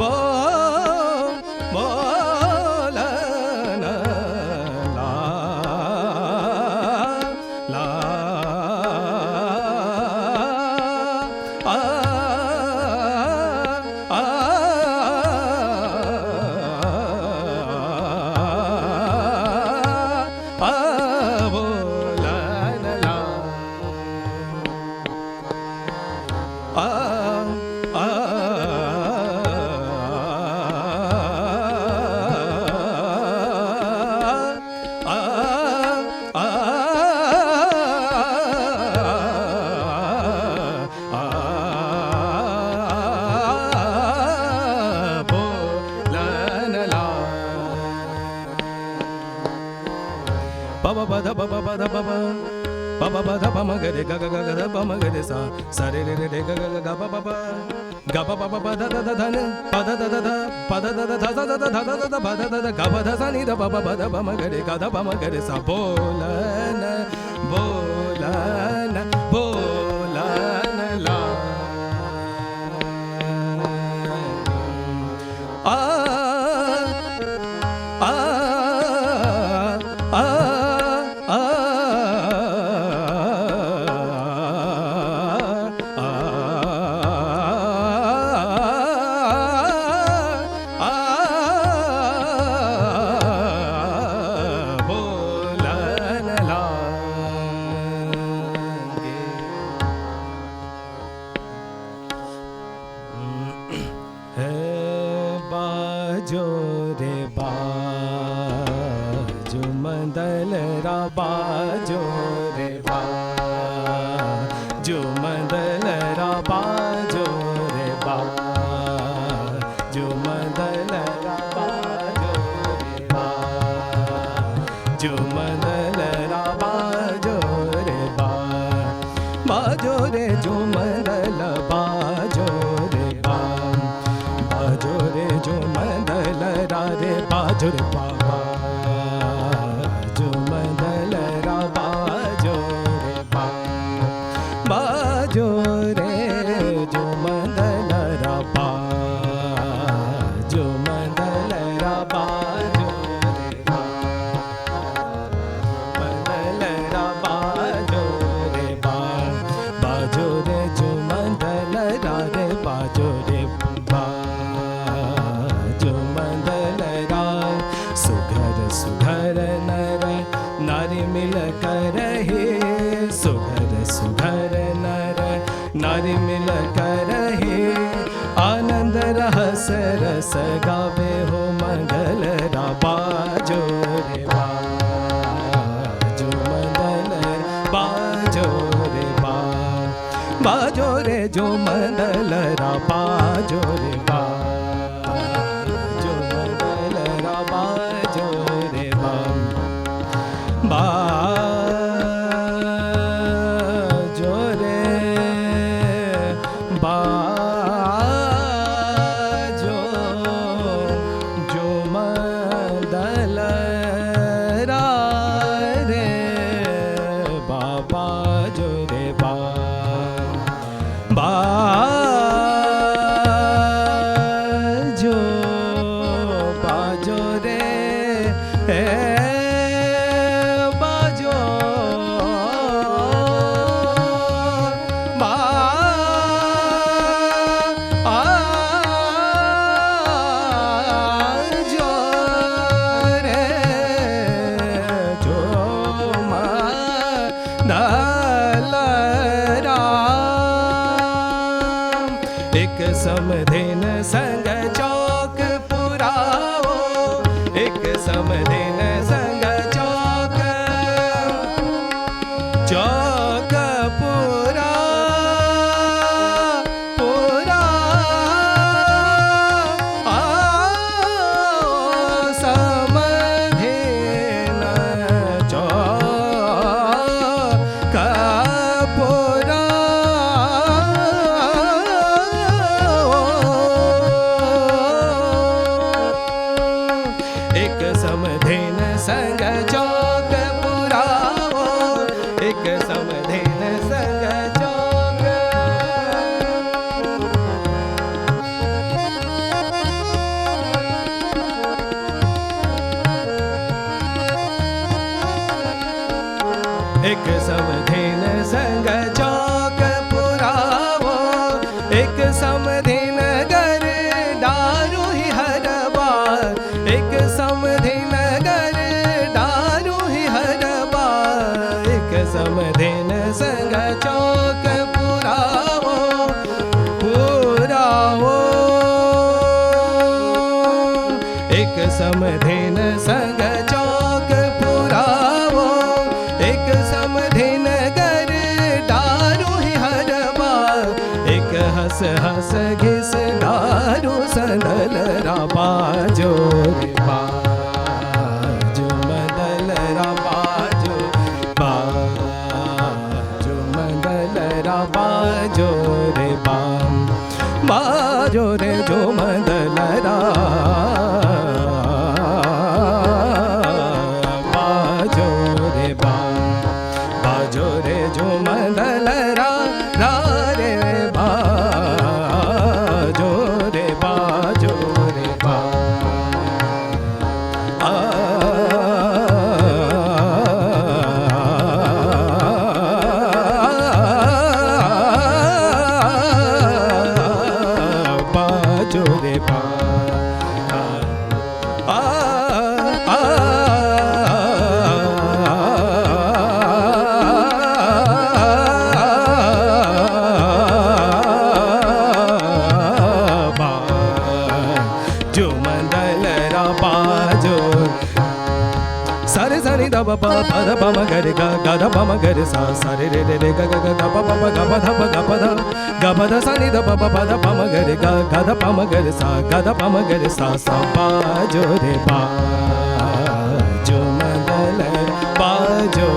Oh समधेन संग चौक पुरावो, एक समधेन गर डारू ही हरवा, एक हस हस घिस डारू संदल बाजो रे बाजो मंदल बाजो, बाजो मंदल बाजो रे बाजो रे जो मंदल बाजो रे बाजो रे जो मंदल रा रे बाजो रे बाजो रे बाजो रे जो मंदल रा बाजो सारे सारे द प प द प म ग रे ग ग द प म ग रे सा सा रे रे रे रे ग ग ग ग प प प ग प ध प ग प ध ग प ध सा नि द प प प द प म ग रे ग ग द प म ग रे सा ग द प म ग रे सा सा बाजो रे बाजो मंदल बाजो